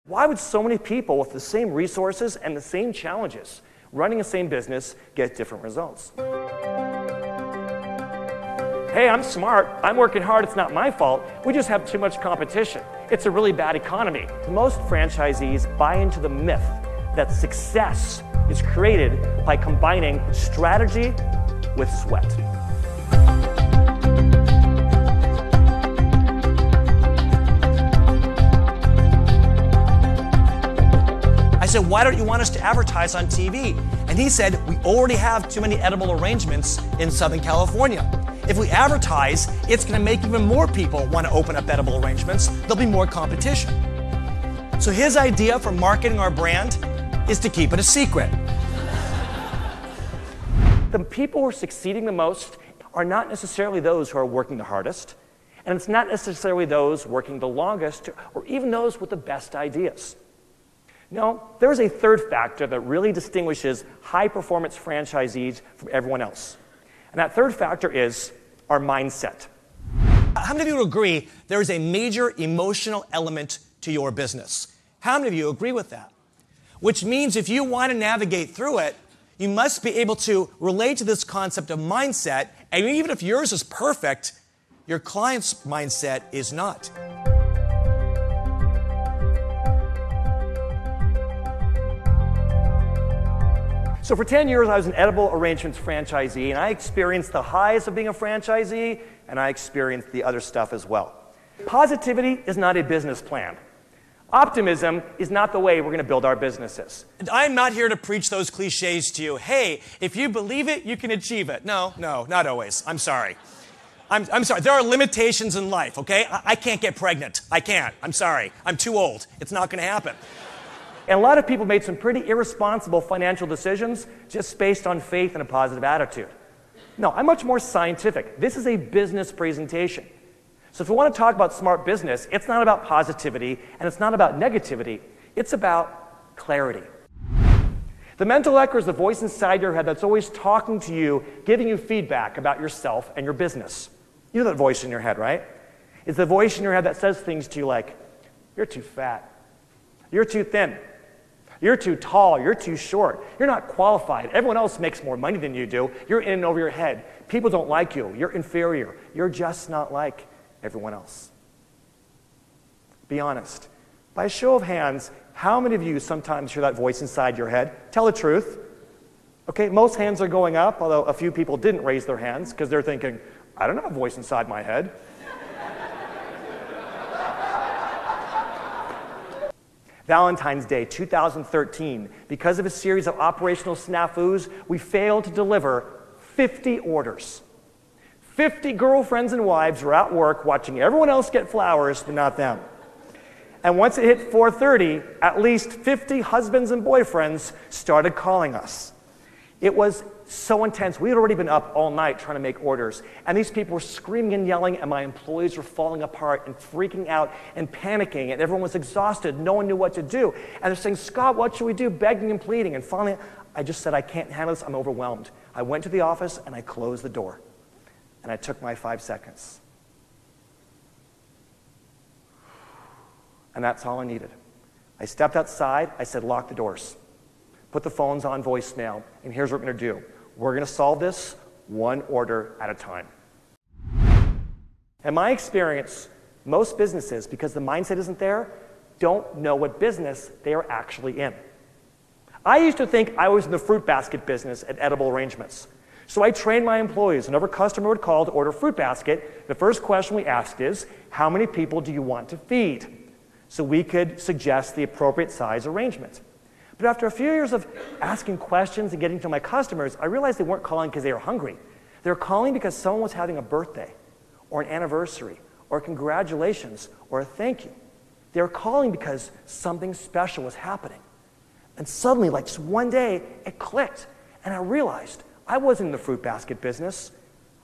Why would so many people with the same resources and the same challenges running the same business get different results? Hey, I'm smart, I'm working hard, it's not my fault, we just have too much competition. It's a really bad economy. Most franchisees buy into the myth that success is created by combining strategy with sweat. I said, why don't you want us to advertise on TV? And he said, we already have too many edible arrangements in Southern California. If we advertise, it's going to make even more people want to open up edible arrangements. There'll be more competition. So his idea for marketing our brand is to keep it a secret. The people who are succeeding the most are not necessarily those who are working the hardest, and it's not necessarily those working the longest, or even those with the best ideas. No, there's a third factor that really distinguishes high-performance franchisees from everyone else. And that third factor is our mindset. How many of you agree there is a major emotional element to your business? How many of you agree with that? Which means if you want to navigate through it, you must be able to relate to this concept of mindset, and even if yours is perfect, your client's mindset is not. So for 10 years, I was an edible arrangements franchisee, and I experienced the highs of being a franchisee, and I experienced the other stuff as well. Positivity is not a business plan. Optimism is not the way we're going to build our businesses. And I'm not here to preach those cliches to you. Hey, if you believe it, you can achieve it. No, not always. I'm sorry. I'm sorry. There are limitations in life, okay? I can't get pregnant. I can't. I'm sorry. I'm too old. It's not going to happen. And a lot of people made some pretty irresponsible financial decisions just based on faith and a positive attitude. No, I'm much more scientific. This is a business presentation. So if we want to talk about smart business, it's not about positivity and it's not about negativity. It's about clarity. The mental echo is the voice inside your head that's always talking to you, giving you feedback about yourself and your business. You know that voice in your head, right? It's the voice in your head that says things to you like, you're too fat, you're too thin, you're too tall, you're too short, you're not qualified, everyone else makes more money than you do, you're in and over your head, people don't like you, you're inferior, you're just not like everyone else. Be honest. By a show of hands, how many of you sometimes hear that voice inside your head? Tell the truth. Okay, most hands are going up, although a few people didn't raise their hands because they're thinking, I don't have a voice inside my head. Valentine's Day 2013, because of a series of operational snafus, we failed to deliver 50 orders. 50 girlfriends and wives were at work watching everyone else get flowers, but not them. And once it hit 4:30, at least 50 husbands and boyfriends started calling us. It was so intense. We had already been up all night trying to make orders, and these people were screaming and yelling, and my employees were falling apart and freaking out and panicking, and everyone was exhausted. No one knew what to do. And they're saying, Scott, what should we do? Begging and pleading. And finally, I just said, I can't handle this. I'm overwhelmed. I went to the office, and I closed the door. And I took my 5 seconds. And that's all I needed. I stepped outside. I said, lock the doors. Put the phones on voicemail. And here's what we're going to do. We're going to solve this one order at a time. In my experience, most businesses, because the mindset isn't there, don't know what business they are actually in. I used to think I was in the fruit basket business at Edible Arrangements. So I trained my employees. Whenever a customer would call to order a fruit basket, the first question we asked is, how many people do you want to feed? So we could suggest the appropriate size arrangement. But after a few years of asking questions and getting to my customers, I realized they weren't calling because they were hungry. They were calling because someone was having a birthday, or an anniversary, or congratulations, or a thank you. They were calling because something special was happening. And suddenly, like just one day, it clicked. And I realized I wasn't in the fruit basket business.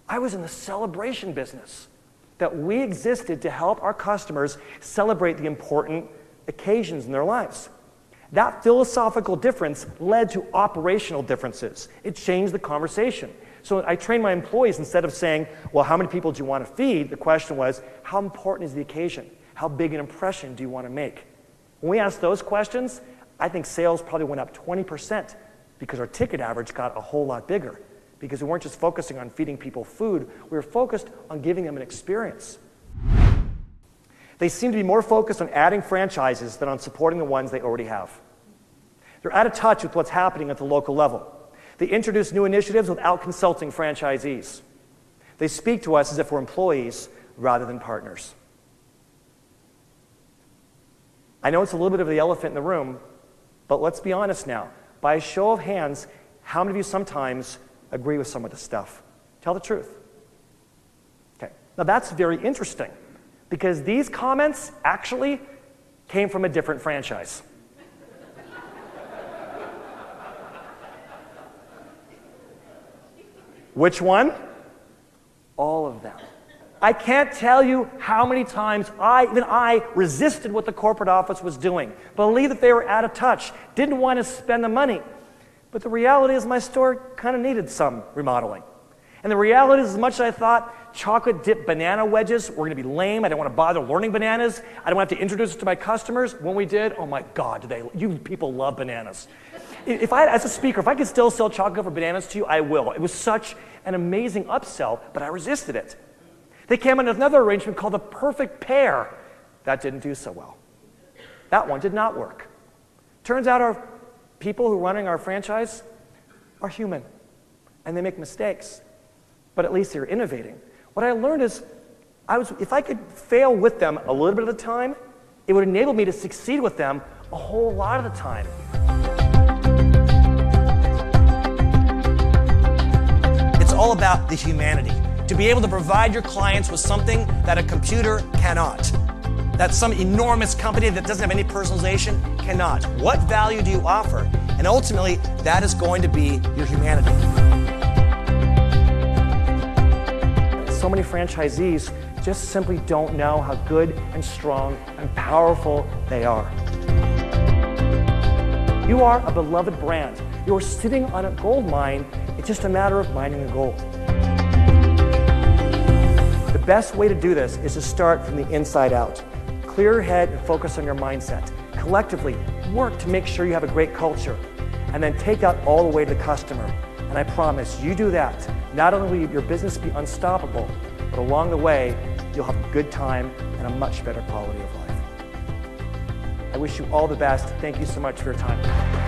I was in the celebration business. That we existed to help our customers celebrate the important occasions in their lives. That philosophical difference led to operational differences. It changed the conversation. So I trained my employees, instead of saying, well, how many people do you want to feed? The question was, how important is the occasion? How big an impression do you want to make? When we asked those questions, I think sales probably went up 20% because our ticket average got a whole lot bigger. Because we weren't just focusing on feeding people food, we were focused on giving them an experience. They seem to be more focused on adding franchises than on supporting the ones they already have. They're out of touch with what's happening at the local level. They introduce new initiatives without consulting franchisees. They speak to us as if we're employees rather than partners. I know it's a little bit of the elephant in the room, but let's be honest now. By a show of hands, how many of you sometimes agree with some of this stuff? Tell the truth. Okay. Now that's very interesting because these comments actually came from a different franchise. Which one? All of them. I can't tell you how many times even I resisted what the corporate office was doing, believed that they were out of touch, didn't want to spend the money. But the reality is my store kind of needed some remodeling. And the reality is, as much as I thought chocolate dipped banana wedges were going to be lame, I didn't want to bother learning bananas, I didn't want to have to introduce it to my customers, when we did, oh my God, you people love bananas. As a speaker, if I could still sell chocolate covered bananas to you, I will. It was such an amazing upsell, but I resisted it. They came in with another arrangement called the perfect pair. That didn't do so well. That one did not work. Turns out our people who are running our franchise are human, and they make mistakes, but at least they're innovating. What I learned is, if I could fail with them a little bit of the time, it would enable me to succeed with them a whole lot of the time. It's all about the humanity. To be able to provide your clients with something that a computer cannot. That some enormous company that doesn't have any personalization cannot. What value do you offer? And ultimately, that is going to be your humanity. So many franchisees just simply don't know how good and strong and powerful they are. You are a beloved brand. You're sitting on a gold mine. It's just a matter of mining the gold. The best way to do this is to start from the inside out. Clear your head and focus on your mindset. Collectively, work to make sure you have a great culture, and then take that all the way to the customer. And I promise, you do that, not only will your business be unstoppable, but along the way, you'll have a good time and a much better quality of life. I wish you all the best. Thank you so much for your time.